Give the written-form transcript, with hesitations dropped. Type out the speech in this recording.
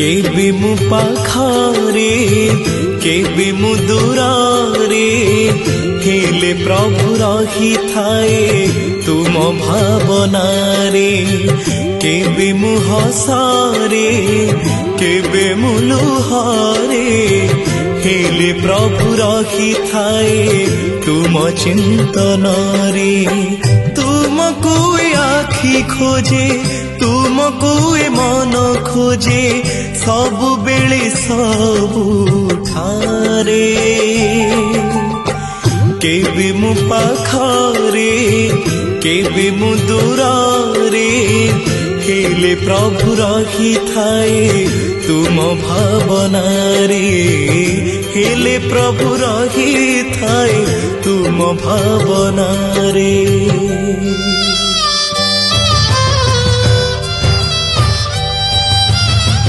केबे मु पाखरे केबे मु दूरे हेले प्रभु रही थाए तुम भावनारे। केबे मु हसारे केबे मु लुहारे हेले प्रभु रही थाए तुम चिंतनारे। तुमको आखि खोजे तुमको मन खोजे सबु बेले सबु ठारे। केबे मु पाखरे केबे मु दूरे हेले प्रभु रही थाए तुम भावनारे। हेले प्रभु रही थाए तुम भावनारे।